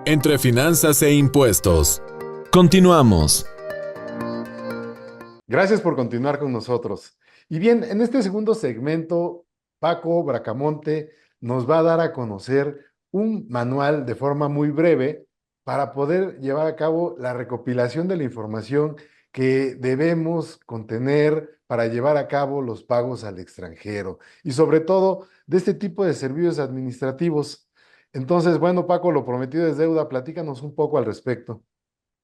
Entre finanzas e impuestos. Continuamos. Gracias por continuar con nosotros. Y bien, en este segundo segmento, Paco Bracamonte nos va a dar a conocer un manual de forma muy breve para poder llevar a cabo la recopilación de la información que debemos contener para llevar a cabo los pagos al extranjero y sobre todo de este tipo de servicios administrativos. Entonces, bueno, Paco, lo prometido es deuda. Platícanos un poco al respecto.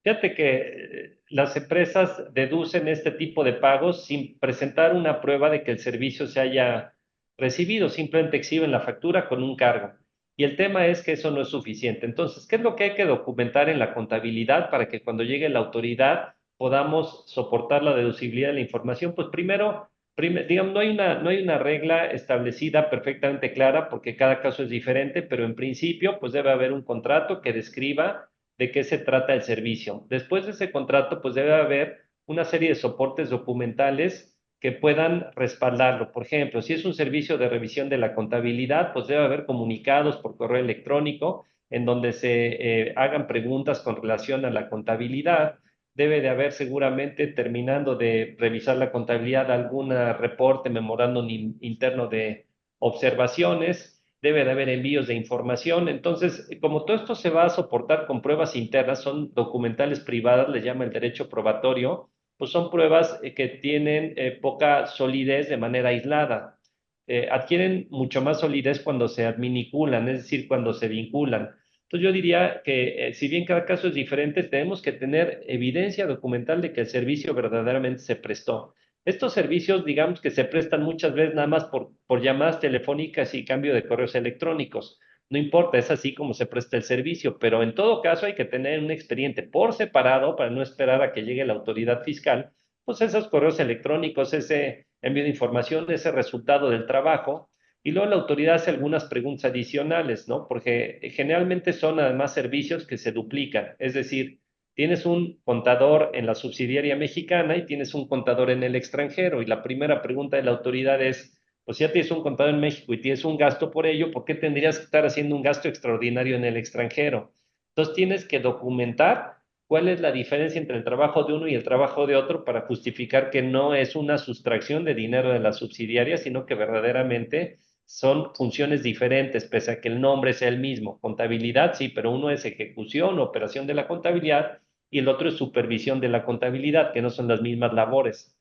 Fíjate que las empresas deducen este tipo de pagos sin presentar una prueba de que el servicio se haya recibido, simplemente exhiben la factura con un cargo. Y el tema es que eso no es suficiente. Entonces, ¿qué es lo que hay que documentar en la contabilidad para que cuando llegue la autoridad podamos soportar la deducibilidad de la información? Pues primero, digamos, no hay una regla establecida perfectamente clara porque cada caso es diferente, pero en principio, pues debe haber un contrato que describa de qué se trata el servicio. Después de ese contrato, pues debe haber una serie de soportes documentales que puedan respaldarlo. Por ejemplo, si es un servicio de revisión de la contabilidad, pues debe haber comunicados por correo electrónico en donde se hagan preguntas con relación a la contabilidad. Debe de haber seguramente, terminando de revisar la contabilidad, algún reporte, memorándum interno de observaciones, debe de haber envíos de información. Entonces, como todo esto se va a soportar con pruebas internas, son documentales privadas, le llama el derecho probatorio, pues son pruebas que tienen poca solidez de manera aislada. Adquieren mucho más solidez cuando se adminiculan, es decir, cuando se vinculan. Entonces yo diría que si bien cada caso es diferente, tenemos que tener evidencia documental de que el servicio verdaderamente se prestó. Estos servicios, digamos que se prestan muchas veces nada más por llamadas telefónicas y cambio de correos electrónicos. No importa, es así como se presta el servicio, pero en todo caso hay que tener un expediente por separado para no esperar a que llegue la autoridad fiscal, pues esos correos electrónicos, ese envío de información, ese resultado del trabajo, y luego la autoridad hace algunas preguntas adicionales, ¿no? Porque generalmente son además servicios que se duplican, es decir, tienes un contador en la subsidiaria mexicana y tienes un contador en el extranjero. Y la primera pregunta de la autoridad es, pues si ya tienes un contador en México y tienes un gasto por ello, ¿por qué tendrías que estar haciendo un gasto extraordinario en el extranjero? Entonces tienes que documentar cuál es la diferencia entre el trabajo de uno y el trabajo de otro para justificar que no es una sustracción de dinero de la subsidiaria, sino que verdaderamente son funciones diferentes, pese a que el nombre sea el mismo. Contabilidad, sí, pero uno es ejecución, operación de la contabilidad, y el otro es supervisión de la contabilidad, que no son las mismas labores.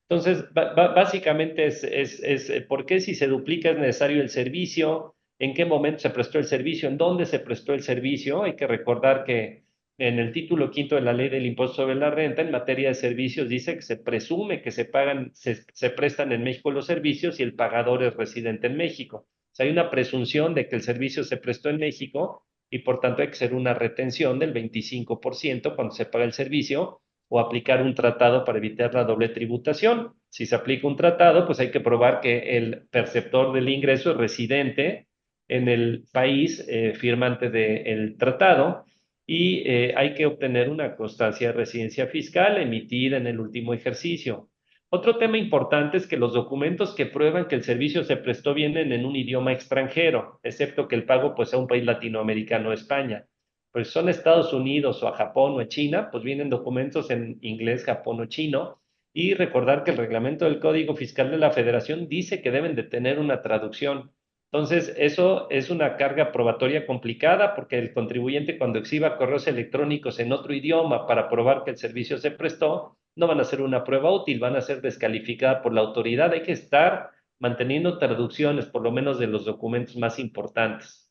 Entonces, básicamente es por qué si se duplica es necesario el servicio, en qué momento se prestó el servicio, en dónde se prestó el servicio. Hay que recordar que en el título quinto de la ley del impuesto sobre la renta, en materia de servicios, dice que se presume que se pagan, se prestan en México los servicios y el pagador es residente en México. O sea, hay una presunción de que el servicio se prestó en México y por tanto hay que hacer una retención del 25% cuando se paga el servicio o aplicar un tratado para evitar la doble tributación. Si se aplica un tratado, pues hay que probar que el perceptor del ingreso es residente en el país firmante del tratado y hay que obtener una constancia de residencia fiscal emitida en el último ejercicio. Otro tema importante es que los documentos que prueban que el servicio se prestó vienen en un idioma extranjero, excepto que el pago pues sea un país latinoamericano o España. Pues son Estados Unidos o a Japón o a China, pues vienen documentos en inglés, Japón o chino. Y recordar que el reglamento del Código Fiscal de la Federación dice que deben de tener una traducción. Entonces, eso es una carga probatoria complicada porque el contribuyente cuando exhiba correos electrónicos en otro idioma para probar que el servicio se prestó, no van a ser una prueba útil, van a ser descalificadas por la autoridad. Hay que estar manteniendo traducciones, por lo menos de los documentos más importantes.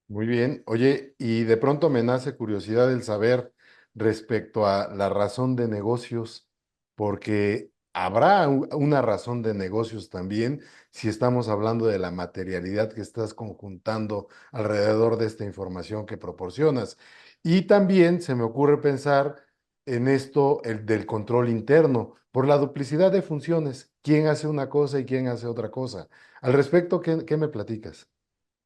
Muy bien. Oye, y de pronto me nace curiosidad el saber respecto a la razón de negocios, porque habrá una razón de negocios también si estamos hablando de la materialidad que estás conjuntando alrededor de esta información que proporcionas. Y también se me ocurre pensar en esto, el del control interno, por la duplicidad de funciones, quién hace una cosa y quién hace otra cosa. Al respecto, ¿qué me platicas?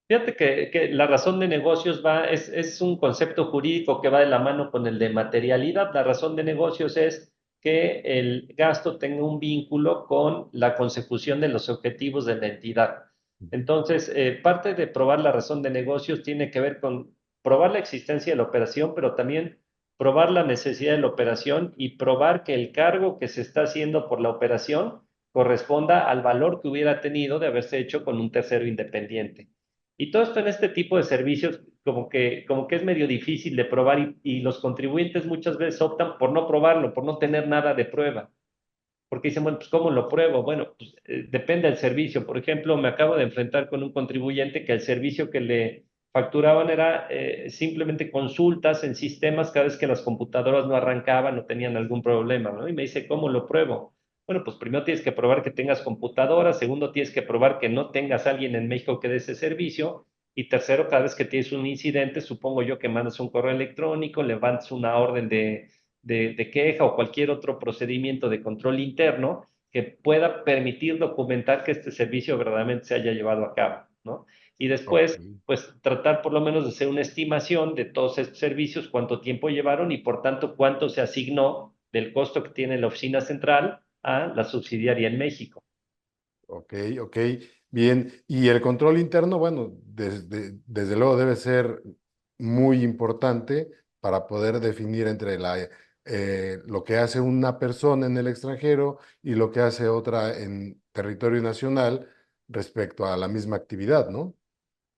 Fíjate que la razón de negocios es un concepto jurídico que va de la mano con el de materialidad. La razón de negocios es que el gasto tenga un vínculo con la consecución de los objetivos de la entidad. Entonces, parte de probar la razón de negocios tiene que ver con probar la existencia de la operación, pero también probar la necesidad de la operación y probar que el cargo que se está haciendo por la operación corresponda al valor que hubiera tenido de haberse hecho con un tercero independiente. Y todo esto en este tipo de servicios como que es medio difícil de probar y los contribuyentes muchas veces optan por no probarlo, por no tener nada de prueba. Porque dicen, bueno, pues ¿cómo lo pruebo? Bueno, pues depende del servicio. Por ejemplo, me acabo de enfrentar con un contribuyente que el servicio que le facturaban era simplemente consultas en sistemas cada vez que las computadoras no arrancaban o tenían algún problema, ¿no? Y me dice, ¿cómo lo pruebo? Bueno, pues primero tienes que probar que tengas computadora, segundo tienes que probar que no tengas alguien en México que dé ese servicio, y tercero, cada vez que tienes un incidente, supongo yo que mandas un correo electrónico, levantas una orden de queja o cualquier otro procedimiento de control interno que pueda permitir documentar que este servicio verdaderamente se haya llevado a cabo, ¿no? Y Ok. después, pues tratar por lo menos de hacer una estimación de todos estos servicios, cuánto tiempo llevaron y por tanto cuánto se asignó del costo que tiene la oficina central a la subsidiaria en México. Ok, ok, bien. Y el control interno, bueno, desde luego debe ser muy importante para poder definir entre lo que hace una persona en el extranjero y lo que hace otra en territorio nacional respecto a la misma actividad, ¿no?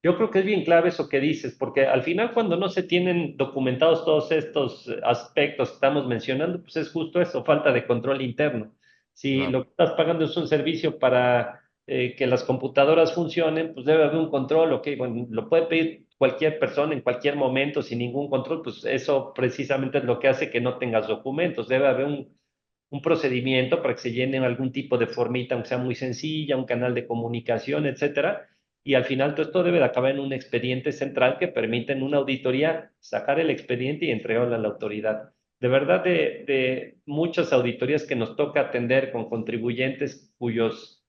Yo creo que es bien clave eso que dices, porque al final cuando no se tienen documentados todos estos aspectos que estamos mencionando, pues es justo eso, falta de control interno. Si lo Claro. que estás pagando es un servicio para que las computadoras funcionen, pues debe haber un control, ok, bueno, lo puede pedir cualquier persona en cualquier momento sin ningún control, pues eso precisamente es lo que hace que no tengas documentos. Debe haber un procedimiento para que se llene algún tipo de formita, aunque sea muy sencilla, un canal de comunicación, etcétera. Y al final todo esto debe de acabar en un expediente central que permita en una auditoría sacar el expediente y entregarlo a la autoridad. De verdad, de muchas auditorías que nos toca atender con contribuyentes cuyos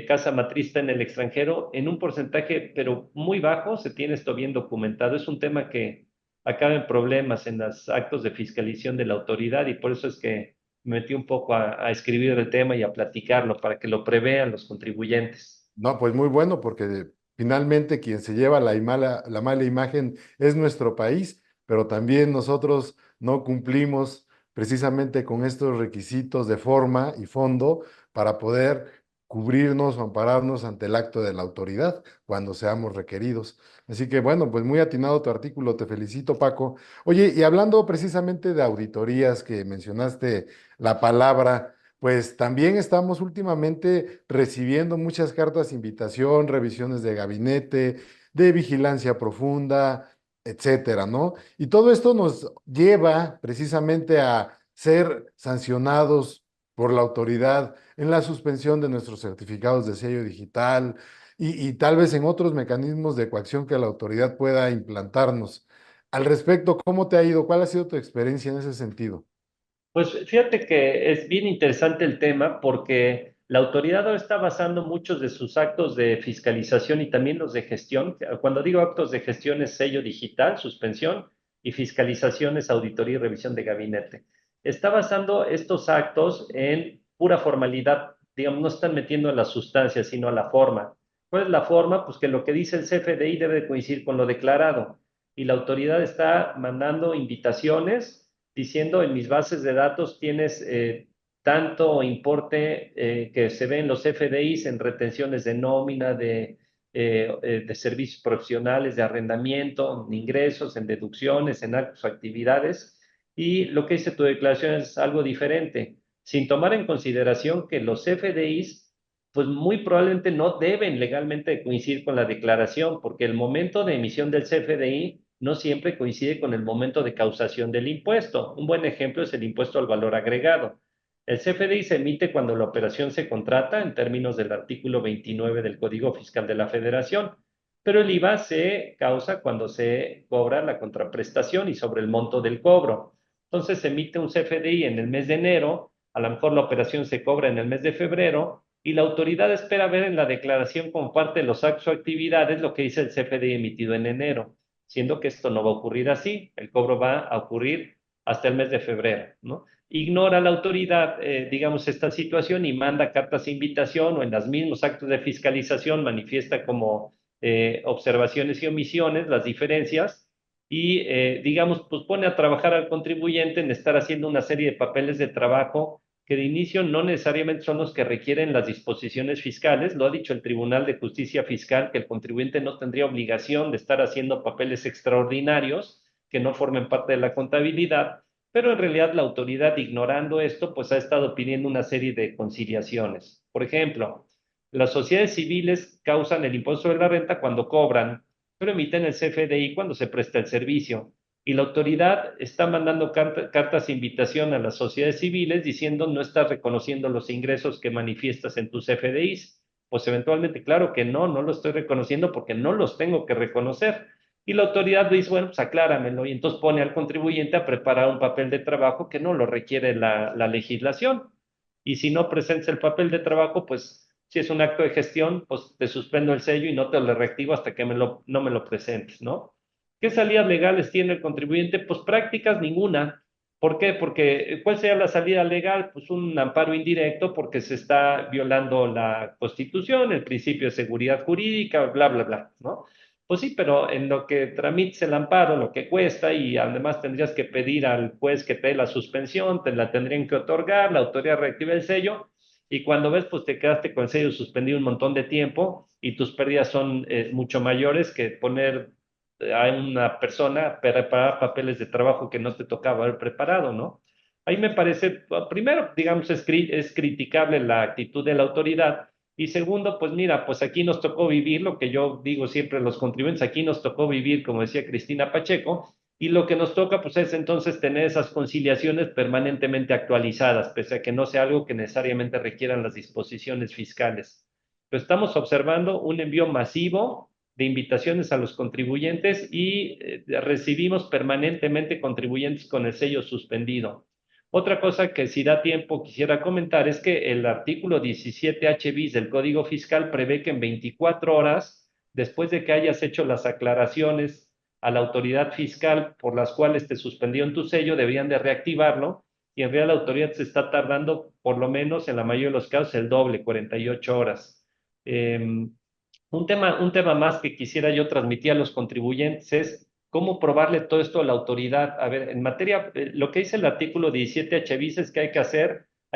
casa matriz está en el extranjero, en un porcentaje, pero muy bajo, se tiene esto bien documentado. Es un tema que acaba en problemas en los actos de fiscalización de la autoridad y por eso es que me metí un poco a escribir el tema y a platicarlo para que lo prevean los contribuyentes. No, pues muy bueno, porque finalmente quien se lleva la mala imagen es nuestro país, pero también nosotros no cumplimos precisamente con estos requisitos de forma y fondo para poder cubrirnos o ampararnos ante el acto de la autoridad cuando seamos requeridos. Así que bueno, pues muy atinado tu artículo, te felicito, Paco. Oye, y hablando precisamente de auditorías que mencionaste la palabra. Pues también estamos últimamente recibiendo muchas cartas de invitación, revisiones de gabinete, de vigilancia profunda, etcétera, ¿no? Y todo esto nos lleva precisamente a ser sancionados por la autoridad en la suspensión de nuestros certificados de sello digital y tal vez en otros mecanismos de coacción que la autoridad pueda implantarnos. Al respecto, ¿cómo te ha ido? ¿Cuál ha sido tu experiencia en ese sentido? Pues fíjate que es bien interesante el tema porque la autoridad ahora está basando muchos de sus actos de fiscalización y también los de gestión. Cuando digo actos de gestión es sello digital, suspensión, y fiscalización es auditoría y revisión de gabinete. Está basando estos actos en pura formalidad, digamos, no están metiendo a la sustancia, sino a la forma. ¿Cuál es la forma? Pues que lo que dice el CFDI debe coincidir con lo declarado y la autoridad está mandando invitaciones diciendo en mis bases de datos tienes tanto importe que se ve en los FDIs, en retenciones de nómina, de servicios profesionales, de arrendamiento, en ingresos, en deducciones, en actos o actividades. Y lo que dice tu declaración es algo diferente, sin tomar en consideración que los FDIs, pues muy probablemente no deben legalmente coincidir con la declaración, porque el momento de emisión del CFDI no siempre coincide con el momento de causación del impuesto. Un buen ejemplo es el impuesto al valor agregado. El CFDI se emite cuando la operación se contrata en términos del artículo 29 del Código Fiscal de la Federación, pero el IVA se causa cuando se cobra la contraprestación y sobre el monto del cobro. Entonces se emite un CFDI en el mes de enero, a lo mejor la operación se cobra en el mes de febrero y la autoridad espera ver en la declaración como parte de los actos o actividades lo que dice el CFDI emitido en enero, siendo que esto no va a ocurrir así, el cobro va a ocurrir hasta el mes de febrero, ¿no? Ignora la autoridad, digamos, esta situación y manda cartas de invitación o en los mismos actos de fiscalización manifiesta como observaciones y omisiones las diferencias y, digamos, pues pone a trabajar al contribuyente en estar haciendo una serie de papeles de trabajo que de inicio no necesariamente son los que requieren las disposiciones fiscales. Lo ha dicho el Tribunal de Justicia Fiscal, que el contribuyente no tendría obligación de estar haciendo papeles extraordinarios que no formen parte de la contabilidad, pero en realidad la autoridad, ignorando esto, pues ha estado pidiendo una serie de conciliaciones. Por ejemplo, las sociedades civiles causan el impuesto sobre la renta cuando cobran, pero emiten el CFDI cuando se presta el servicio. Y la autoridad está mandando cartas de invitación a las sociedades civiles diciendo no estás reconociendo los ingresos que manifiestas en tus CFDIs. Pues eventualmente, claro que no lo estoy reconociendo porque no los tengo que reconocer. Y la autoridad dice, bueno, pues acláramelo. Y entonces pone al contribuyente a preparar un papel de trabajo que no lo requiere la legislación. Y si no presenta el papel de trabajo, pues si es un acto de gestión, pues te suspendo el sello y no te lo reactivo hasta que no me lo presentes, ¿no? ¿Qué salidas legales tiene el contribuyente? Pues prácticas ninguna. ¿Por qué? Porque ¿cuál sería la salida legal? Pues un amparo indirecto porque se está violando la Constitución, el principio de seguridad jurídica, bla, bla, bla, ¿no? Pues sí, pero en lo que tramites el amparo, lo que cuesta, y además tendrías que pedir al juez que te dé la suspensión, te la tendrían que otorgar, la autoridad reactiva el sello, y cuando ves, pues te quedaste con el sello suspendido un montón de tiempo y tus pérdidas son mucho mayores que poner a una persona a preparar papeles de trabajo que no te tocaba haber preparado, ¿no? Ahí me parece, primero, digamos, es criticable la actitud de la autoridad. Y segundo, pues mira, pues aquí nos tocó vivir lo que yo digo siempre a los contribuyentes, aquí nos tocó vivir, como decía Cristina Pacheco, y lo que nos toca pues es entonces tener esas conciliaciones permanentemente actualizadas, pese a que no sea algo que necesariamente requieran las disposiciones fiscales. Pero estamos observando un envío masivo de invitaciones a los contribuyentes y recibimos permanentemente contribuyentes con el sello suspendido. Otra cosa que si da tiempo quisiera comentar es que el artículo 17H bis del Código Fiscal prevé que en 24 horas, después de que hayas hecho las aclaraciones a la autoridad fiscal por las cuales te suspendieron tu sello, deberían de reactivarlo, y en realidad la autoridad se está tardando por lo menos en la mayoría de los casos el doble, 48 horas. Un tema más que quisiera yo transmitir a los contribuyentes es cómo probarle todo esto a la autoridad. A ver, en materia, lo que dice el artículo 17H bis es que hay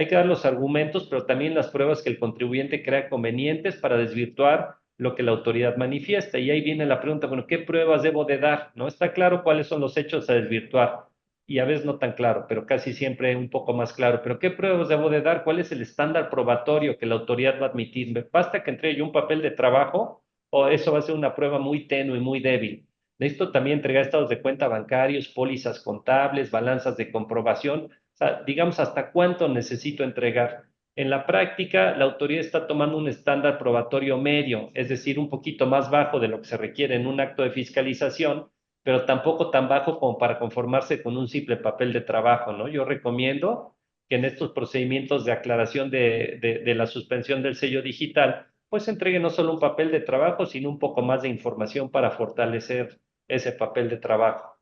que dar los argumentos, pero también las pruebas que el contribuyente crea convenientes para desvirtuar lo que la autoridad manifiesta. Y ahí viene la pregunta, bueno, ¿qué pruebas debo de dar? ¿No? Está claro cuáles son los hechos a desvirtuar, y a veces no tan claro, pero casi siempre un poco más claro. Pero ¿qué pruebas debo de dar? ¿Cuál es el estándar probatorio que la autoridad va a admitir? ¿Me basta que entregue yo un papel de trabajo o eso va a ser una prueba muy tenue y muy débil? Necesito también entregar estados de cuenta bancarios, pólizas contables, balanzas de comprobación. O sea, digamos, ¿hasta cuánto necesito entregar? En la práctica, la autoridad está tomando un estándar probatorio medio, es decir, un poquito más bajo de lo que se requiere en un acto de fiscalización, pero tampoco tan bajo como para conformarse con un simple papel de trabajo, ¿no? Yo recomiendo que en estos procedimientos de aclaración de la suspensión del sello digital, pues entregue no solo un papel de trabajo, sino un poco más de información para fortalecer ese papel de trabajo.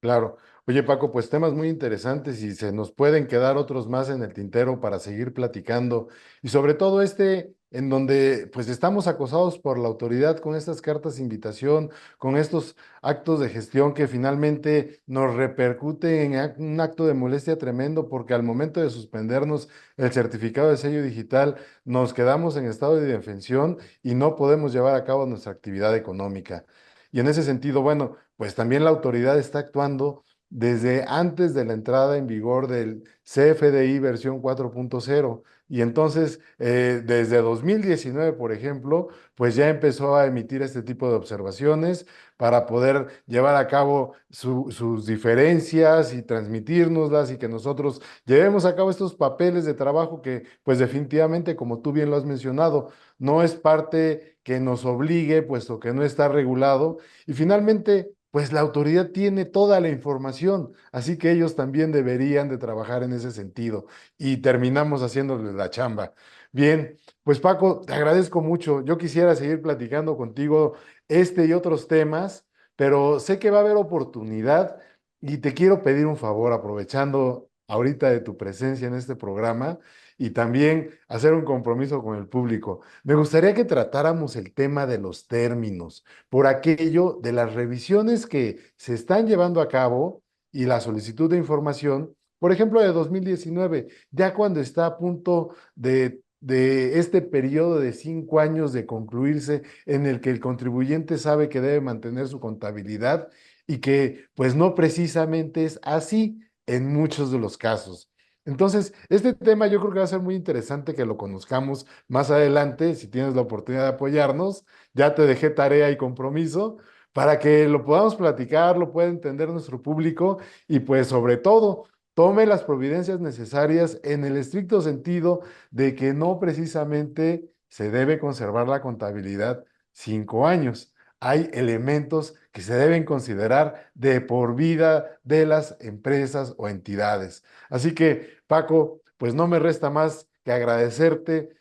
Claro. Oye, Paco, pues temas muy interesantes y se nos pueden quedar otros más en el tintero para seguir platicando. Y sobre todo este, en donde pues estamos acosados por la autoridad con estas cartas de invitación, con estos actos de gestión que finalmente nos repercuten en un acto de molestia tremendo porque al momento de suspendernos el certificado de sello digital nos quedamos en estado de indefensión y no podemos llevar a cabo nuestra actividad económica. Y en ese sentido, bueno, pues también la autoridad está actuando desde antes de la entrada en vigor del CFDI versión 4.0. Y entonces, desde 2019, por ejemplo, pues ya empezó a emitir este tipo de observaciones para poder llevar a cabo sus diferencias y transmitírnoslas y que nosotros llevemos a cabo estos papeles de trabajo que, pues definitivamente, como tú bien lo has mencionado, no es parte que nos obligue, puesto que no está regulado y finalmente, pues la autoridad tiene toda la información, así que ellos también deberían de trabajar en ese sentido y terminamos haciéndoles la chamba. Bien, pues Paco, te agradezco mucho. Yo quisiera seguir platicando contigo este y otros temas, pero sé que va a haber oportunidad y te quiero pedir un favor, aprovechando ahorita de tu presencia en este programa, y también hacer un compromiso con el público. Me gustaría que tratáramos el tema de los términos, por aquello de las revisiones que se están llevando a cabo y la solicitud de información, por ejemplo, de 2019, ya cuando está a punto de este periodo de 5 años de concluirse, en el que el contribuyente sabe que debe mantener su contabilidad y que pues no precisamente es así en muchos de los casos. Entonces, este tema yo creo que va a ser muy interesante que lo conozcamos más adelante. Si tienes la oportunidad de apoyarnos, ya te dejé tarea y compromiso para que lo podamos platicar, lo pueda entender nuestro público y pues sobre todo tome las providencias necesarias en el estricto sentido de que no precisamente se debe conservar la contabilidad 5 años. Hay elementos que se deben considerar de por vida de las empresas o entidades. Así que, Paco, pues no me resta más que agradecerte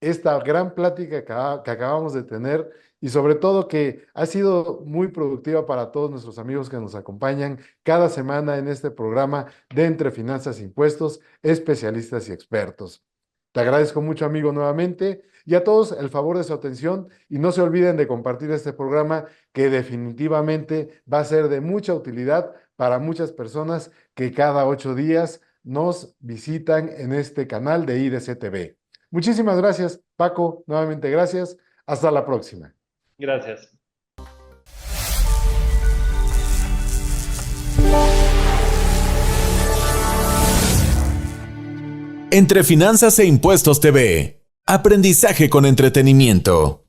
esta gran plática que acabamos de tener y sobre todo que ha sido muy productiva para todos nuestros amigos que nos acompañan cada semana en este programa de Entre Finanzas e Impuestos, especialistas y expertos. Te agradezco mucho, amigo, nuevamente y a todos el favor de su atención y no se olviden de compartir este programa que definitivamente va a ser de mucha utilidad para muchas personas que cada 8 días nos visitan en este canal de IDC TV. Muchísimas gracias, Paco. Nuevamente gracias. Hasta la próxima. Gracias. Entre Finanzas e Impuestos TV. Aprendizaje con entretenimiento.